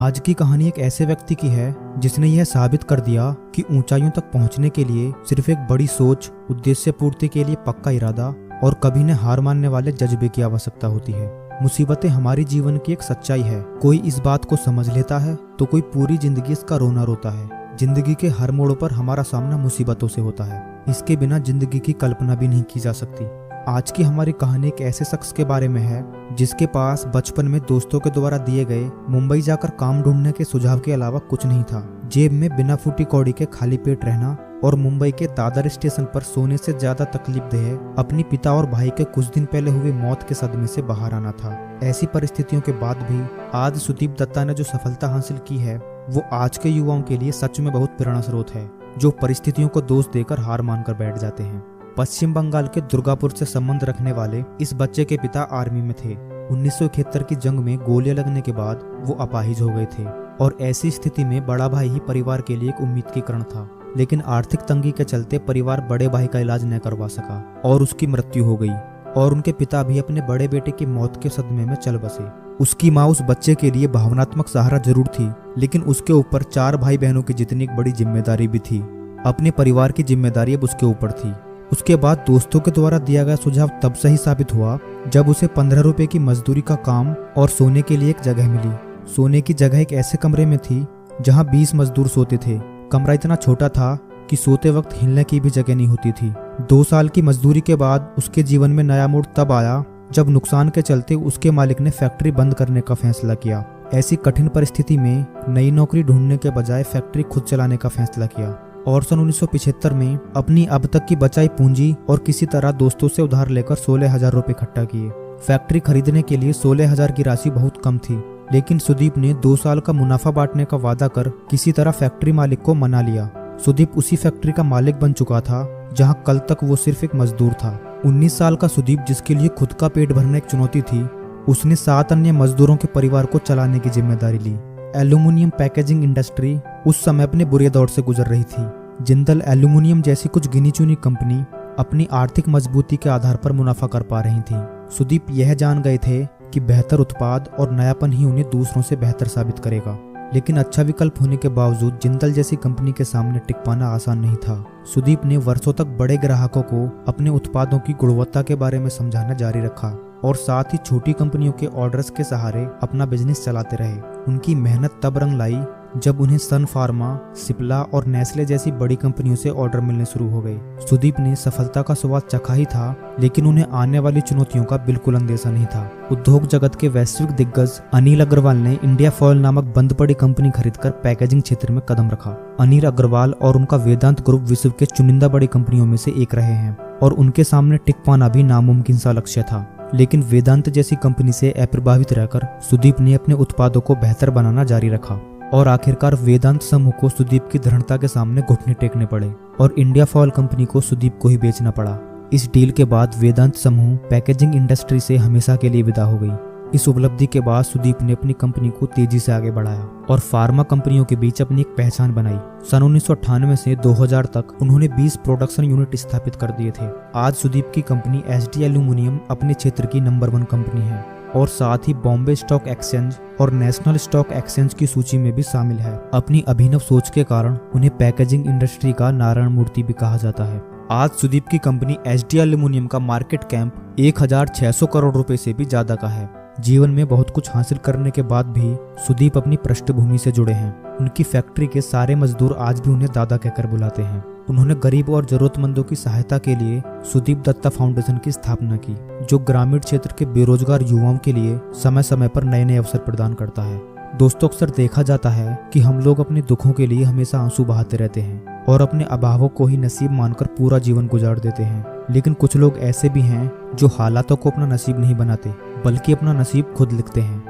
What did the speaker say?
आज की कहानी एक ऐसे व्यक्ति की है जिसने यह साबित कर दिया कि ऊंचाइयों तक पहुंचने के लिए सिर्फ एक बड़ी सोच, उद्देश्य पूर्ति के लिए पक्का इरादा और कभी न हार मानने वाले जज्बे की आवश्यकता होती है। मुसीबतें हमारी जीवन की एक सच्चाई है। कोई इस बात को समझ लेता है तो कोई पूरी जिंदगी इसका रोना रोता है। जिंदगी के हर मोड़ पर हमारा सामना मुसीबतों से होता है। इसके बिना जिंदगी की कल्पना भी नहीं की जा सकती। आज की हमारी कहानी एक ऐसे शख्स के बारे में है जिसके पास बचपन में दोस्तों के द्वारा दिए गए मुंबई जाकर काम ढूंढने के सुझाव के अलावा कुछ नहीं था। जेब में बिना फूटी कौड़ी के खाली पेट रहना और मुंबई के दादर स्टेशन पर सोने से ज्यादा तकलीफदेह अपनी पिता और भाई के कुछ दिन पहले हुए मौत के सदमे से बाहर आना था। ऐसी परिस्थितियों के बाद भी आज सुदीप दत्ता ने जो सफलता हासिल की है वो आज के युवाओं के लिए सच में बहुत प्रेरणा स्रोत है, जो परिस्थितियों को दोष देकर हार मानकर बैठ जाते हैं। पश्चिम बंगाल के दुर्गापुर से संबंध रखने वाले इस बच्चे के पिता आर्मी में थे। 1971 की जंग में गोलियां लगने के बाद वो अपाहिज हो गए थे और ऐसी स्थिति में बड़ा भाई ही परिवार के लिए एक उम्मीद की किरण था। लेकिन आर्थिक तंगी के चलते परिवार बड़े भाई का इलाज न करवा सका और उसकी मृत्यु हो गई और उनके पिता भी अपने बड़े बेटे की मौत के सदमे में चल बसे। उसकी माँ उस बच्चे के लिए भावनात्मक सहारा जरूर थी, लेकिन उसके ऊपर 4 भाई बहनों की जितनी एक बड़ी जिम्मेदारी भी थी। अपने परिवार की जिम्मेदारी अब उसके ऊपर थी। उसके बाद दोस्तों के द्वारा दिया गया सुझाव तब सही साबित हुआ जब उसे 15 रुपए की मजदूरी का काम और सोने के लिए एक जगह मिली। सोने की जगह एक ऐसे कमरे में थी जहां 20 मजदूर सोते थे। कमरा इतना छोटा था कि सोते वक्त हिलने की भी जगह नहीं होती थी। 2 साल की मजदूरी के बाद उसके जीवन में नया मोड़ तब आया जब नुकसान के चलते उसके मालिक ने फैक्ट्री बंद करने का फैसला किया। ऐसी कठिन परिस्थिति में नई नौकरी ढूंढने के बजाय फैक्ट्री खुद चलाने का फैसला किया और सन 1975 में अपनी अब तक की बचाई पूंजी और किसी तरह दोस्तों से उधार लेकर 16,000 रुपए इकट्ठा किए। फैक्ट्री खरीदने के लिए 16,000 की राशि बहुत कम थी, लेकिन सुदीप ने 2 साल का मुनाफा बांटने का वादा कर किसी तरह फैक्ट्री मालिक को मना लिया। सुदीप उसी फैक्ट्री का मालिक बन चुका था जहां कल तक वो सिर्फ एक मजदूर था। 19 साल का सुदीप, जिसके लिए खुद का पेट भरना एक चुनौती थी, उसने 7 अन्य मजदूरों के परिवार को चलाने की जिम्मेदारी ली। एल्यूमिनियम पैकेजिंग इंडस्ट्री उस समय अपने बुरे दौर से गुजर रही थी। जिंदल एल्यूमिनियम जैसी कुछ गिनी चुनी कंपनी अपनी आर्थिक मजबूती के आधार पर मुनाफा कर पा रही थी। सुदीप यह जान गए थे कि बेहतर उत्पाद और नयापन ही उन्हें दूसरों से बेहतर साबित करेगा, लेकिन अच्छा विकल्प होने के बावजूद जिंदल जैसी कंपनी के सामने टिक पाना आसान नहीं था। सुदीप ने वर्षों तक बड़े ग्राहकों को अपने उत्पादों की गुणवत्ता के बारे में समझाना जारी रखा और साथ ही छोटी कंपनियों के ऑर्डर्स के सहारे अपना बिजनेस चलाते रहे। उनकी मेहनत तब रंग लाई जब उन्हें सन फार्मा, सिप्ला और नेस्ले जैसी बड़ी कंपनियों से ऑर्डर मिलने शुरू हो गए। सुदीप ने सफलता का स्वाद चखा ही था, लेकिन उन्हें आने वाली चुनौतियों का बिल्कुल अंदेशा नहीं था। उद्योग जगत के वैश्विक दिग्गज अनिल अग्रवाल ने इंडिया फॉयल नामक बंद पड़ी कंपनी खरीदकर पैकेजिंग क्षेत्र में कदम रखा। अनिल अग्रवाल और उनका वेदांत ग्रुप विश्व के चुनिंदा बड़ी कंपनियों में से एक रहे हैं और उनके सामने टिक पाना भी नामुमकिन सा लक्ष्य था। लेकिन वेदांत जैसी कंपनी से अप्रभावित रहकर सुदीप ने अपने उत्पादों को बेहतर बनाना जारी रखा और आखिरकार वेदांत समूह को सुदीप की दृढ़ता के सामने घुटने टेकने पड़े और इंडिया फॉयल कंपनी को सुदीप को ही बेचना पड़ा। इस डील के बाद वेदांत समूह पैकेजिंग इंडस्ट्री से हमेशा के लिए विदा हो गई। इस उपलब्धि के बाद सुदीप ने अपनी कंपनी को तेजी से आगे बढ़ाया और फार्मा कंपनियों के बीच अपनी एक पहचान बनाई। सन 1998 से 2000 तक उन्होंने 20 प्रोडक्शन यूनिट स्थापित कर दिए थे। आज सुदीप की कंपनी एसडी एल्यूमिनियम अपने क्षेत्र की नंबर 1 कंपनी है और साथ ही बॉम्बे स्टॉक एक्सचेंज और नेशनल स्टॉक एक्सचेंज की सूची में भी शामिल है। अपनी अभिनव सोच के कारण उन्हें पैकेजिंग इंडस्ट्री का नारायण मूर्ति भी कहा जाता है। आज सुदीप की कंपनी एसडी एल्यूमिनियम का मार्केट कैंप 1600 करोड़ रुपए से भी ज्यादा का है। जीवन में बहुत कुछ हासिल करने के बाद भी सुदीप अपनी पृष्ठभूमि से जुड़े हैं। उनकी फैक्ट्री के सारे मजदूर आज भी उन्हें दादा कहकर बुलाते हैं। उन्होंने गरीब और जरूरतमंदों की सहायता के लिए सुदीप दत्ता फाउंडेशन की स्थापना की, जो ग्रामीण क्षेत्र के बेरोजगार युवाओं के लिए समय समय पर नए नए अवसर प्रदान करता है। दोस्तों, अक्सर देखा जाता है कि हम लोग अपने दुखों के लिए हमेशा आंसू बहाते रहते हैं और अपने अभावों को ही नसीब मानकर पूरा जीवन गुजार देते हैं। लेकिन कुछ लोग ऐसे भी हैं जो हालातों को अपना नसीब नहीं बनाते, बल्कि अपना नसीब खुद लिखते हैं।